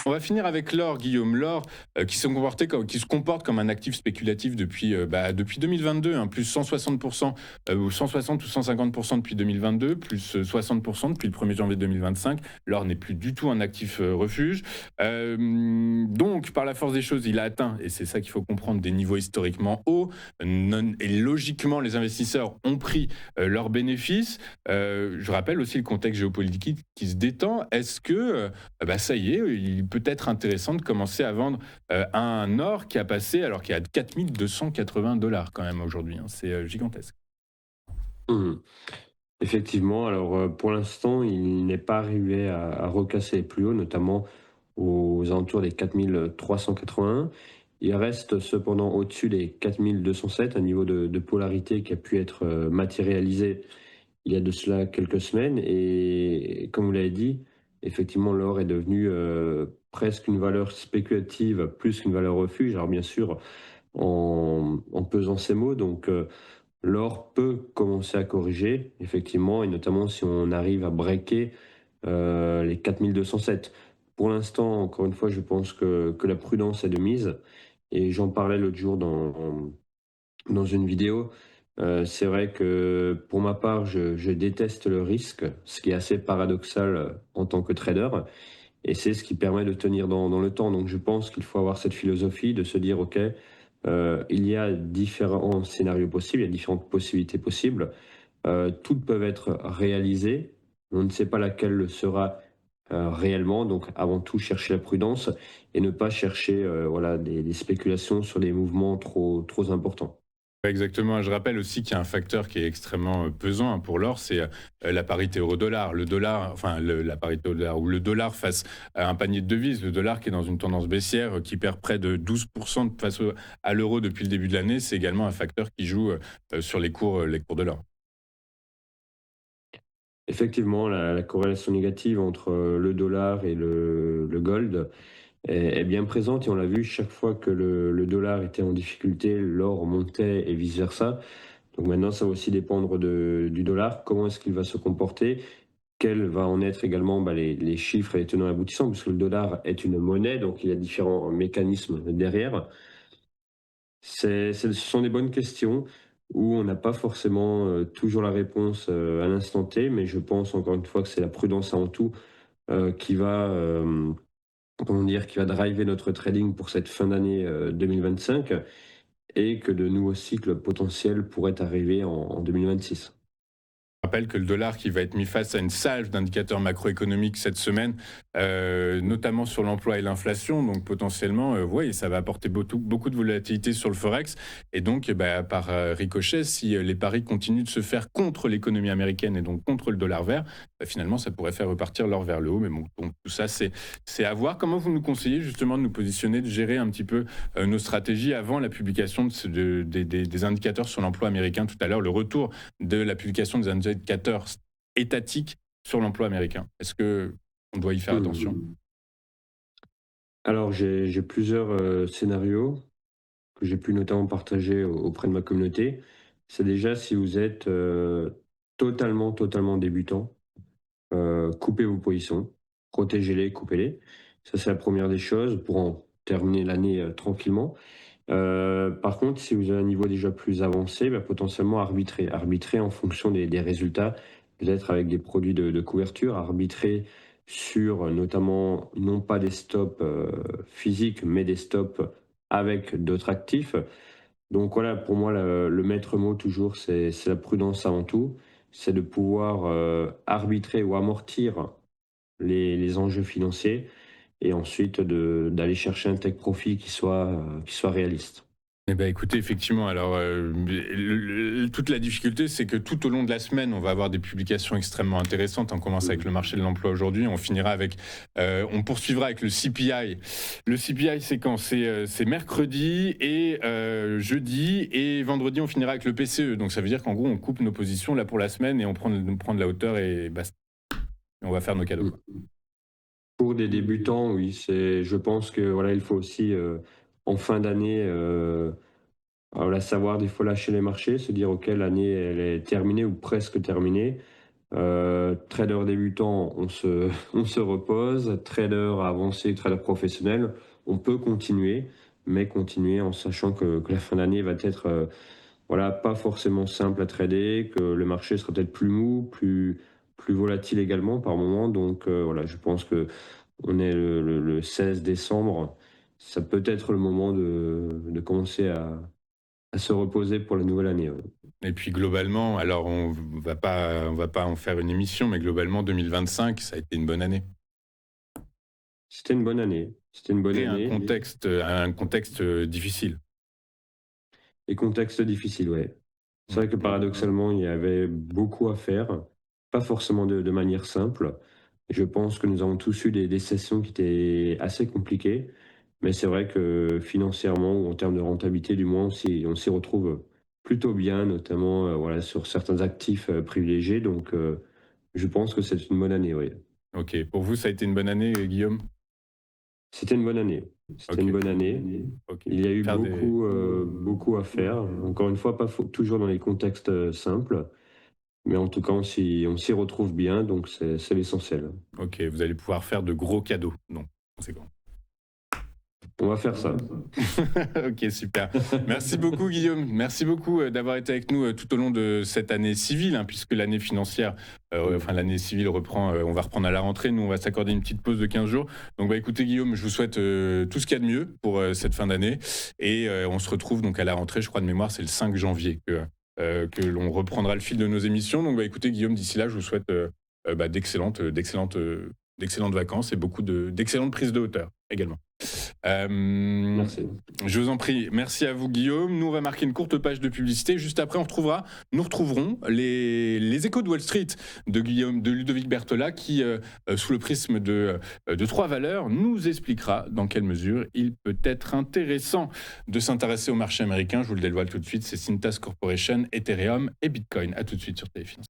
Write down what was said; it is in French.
On va finir avec l'or, Guillaume. L'or qui se comporte comme un actif spéculatif depuis 2022, hein, plus 160%, ou 160 ou 150% depuis 2022, plus 60% depuis le 1er janvier 2025. L'or n'est plus du tout un actif refuge. Donc, par la force des choses, il a atteint, et c'est ça qu'il faut comprendre, des niveaux historiquement hauts. Et logiquement, les investisseurs ont pris leurs bénéfices. Je rappelle aussi le contexte géopolitique qui se détend. Est-ce que ça y est, il peut être intéressant de commencer à vendre un or qui a passé, alors qu'il est à 4 280 $ quand même aujourd'hui, hein, c'est gigantesque. Mmh. Effectivement, alors, pour l'instant, il n'est pas arrivé à recasser les plus hauts, notamment aux alentours des 4 381. Il reste cependant au-dessus des 4 207, un niveau de polarité qui a pu être, matérialisé il y a de cela quelques semaines et comme vous l'avez dit, effectivement, l'or est devenu, presque une valeur spéculative plus qu'une valeur refuge. Alors bien sûr, en pesant ces mots, donc l'or peut commencer à corriger, effectivement, et notamment si on arrive à breaker les 4 207. Pour l'instant, encore une fois, je pense que la prudence est de mise et j'en parlais l'autre jour dans une vidéo. C'est vrai que pour ma part, je déteste le risque, ce qui est assez paradoxal en tant que trader, et c'est ce qui permet de tenir dans le temps. Donc je pense qu'il faut avoir cette philosophie de se dire, OK, il y a différents scénarios possibles, il y a différentes possibilités possibles. Toutes peuvent être réalisées. On ne sait pas laquelle le sera réellement. Donc avant tout, chercher la prudence et ne pas chercher voilà, des spéculations sur des mouvements trop importants. Exactement. Je rappelle aussi qu'il y a un facteur qui est extrêmement pesant, hein, pour l'or, c'est la parité euro-dollar. Le dollar, enfin la parité euro-dollar, ou le dollar face à un panier de devises, le dollar qui est dans une tendance baissière, qui perd près de 12% face à l'euro depuis le début de l'année, c'est également un facteur qui joue sur les cours de l'or. Effectivement, la corrélation négative entre le dollar et le gold est bien présente et on l'a vu chaque fois que le dollar était en difficulté, l'or montait et vice-versa. Donc maintenant, ça va aussi dépendre du dollar. Comment est-ce qu'il va se comporter? Quels va en être également les chiffres et les tenants aboutissants, puisque le dollar est une monnaie, donc il y a différents mécanismes derrière. Ce sont des bonnes questions où on n'a pas forcément toujours la réponse à l'instant T, mais je pense encore une fois que c'est la prudence avant tout qui va, comment dire, qui va driver notre trading pour cette fin d'année 2025 et que de nouveaux cycles potentiels pourraient arriver en 2026. Rappelle que le dollar qui va être mis face à une salve d'indicateurs macroéconomiques cette semaine, notamment sur l'emploi et l'inflation. Donc potentiellement, oui, ça va apporter beaucoup de volatilité sur le forex. Et donc, par ricochet, si les paris continuent de se faire contre l'économie américaine et donc contre le dollar vert, finalement, ça pourrait faire repartir l'or vers le haut. Mais bon, donc, tout ça, c'est à voir. Comment vous nous conseillez justement de nous positionner, de gérer un petit peu nos stratégies avant la publication des indicateurs sur l'emploi américain tout à l'heure, le retour de la publication des indicateurs étatiques sur l'emploi américain? Est-ce qu'on doit y faire attention? Mmh. Alors j'ai plusieurs scénarios que j'ai pu notamment partager auprès de ma communauté. C'est déjà si vous êtes totalement débutant, coupez vos positions, protégez-les, coupez-les. Ça, c'est la première des choses pour en terminer l'année tranquillement. Par contre, si vous avez un niveau déjà plus avancé, bah, potentiellement arbitrer. Arbitrer en fonction des résultats, peut-être avec des produits de couverture, arbitrer sur notamment, non pas des stops physiques, mais des stops avec d'autres actifs. Donc voilà, pour moi, le maître mot toujours, c'est la prudence avant tout. C'est de pouvoir arbitrer ou amortir les enjeux financiers et ensuite d'aller chercher un take profit qui soit réaliste. Eh ben, écoutez, effectivement, alors, toute la difficulté, c'est que tout au long de la semaine, on va avoir des publications extrêmement intéressantes. On commence avec le Mhm. marché de l'emploi aujourd'hui, on poursuivra avec le CPI. Le CPI, c'est quand? C'est mercredi et jeudi, et vendredi, on finira avec le PCE. Donc ça veut dire qu'en gros, on coupe nos positions là pour la semaine et on prend de la hauteur et basta. On va faire nos cadeaux, quoi. Mhm. Pour des débutants, oui, je pense que voilà, il faut aussi en fin d'année, voilà, savoir des fois lâcher les marchés, se dire ok, l'année elle est terminée ou presque terminée. Trader débutant, on se repose. Trader avancé, trader professionnel, on peut continuer, mais continuer en sachant que la fin d'année va être voilà, pas forcément simple à trader, que le marché sera peut-être plus mou, plus volatile également par moment. Donc voilà, je pense que on est le 16 décembre. Ça peut être le moment de commencer à se reposer pour la nouvelle année. Ouais. Et puis globalement, alors on va pas en faire une émission, mais globalement 2025, ça a été une bonne année. C'était une bonne année. C'était une bonne Et année. un contexte difficile. Et contexte difficile, ouais. C'est vrai que Mm. paradoxalement, il y avait beaucoup à faire, pas forcément de manière simple. Je pense que nous avons tous eu des sessions qui étaient assez compliquées, mais c'est vrai que financièrement ou en termes de rentabilité, du moins, on s'y retrouve plutôt bien, notamment voilà, sur certains actifs privilégiés. Donc, je pense que c'est une bonne année, oui. Ok, pour vous, ça a été une bonne année, Guillaume? C'était une bonne année. C'était Ok, une bonne année. ok. Il y a eu Faire des... beaucoup à faire. Encore une fois, pas toujours dans les contextes simples, mais en tout cas, on s'y retrouve bien, donc c'est l'essentiel. Ok, vous allez pouvoir faire de gros cadeaux. Non, c'est bon. On va faire ça. Ok, super. Merci beaucoup, Guillaume. Merci beaucoup d'avoir été avec nous tout au long de cette année civile, hein, puisque l'année financière, enfin l'année civile reprend, on va reprendre à la rentrée. Nous, on va s'accorder une petite pause de 15 jours. Donc, bah, écoutez, Guillaume, je vous souhaite tout ce qu'il y a de mieux pour cette fin d'année. Et on se retrouve donc à la rentrée, je crois de mémoire, c'est le 5 janvier que l'on reprendra le fil de nos émissions. Donc, bah, écoutez, Guillaume, d'ici là, je vous souhaite d'excellentes vacances et beaucoup d'excellentes prises de hauteur également. Merci. Je vous en prie. Merci à vous, Guillaume. Nous, on va marquer une courte page de publicité. Juste après, nous retrouverons les échos de Wall Street de Ludovic Berthola, qui, sous le prisme de trois valeurs, nous expliquera dans quelle mesure il peut être intéressant de s'intéresser au marché américain. Je vous le dévoile tout de suite. C'est Cintas Corporation, Ethereum et Bitcoin. À tout de suite sur Téléfinance.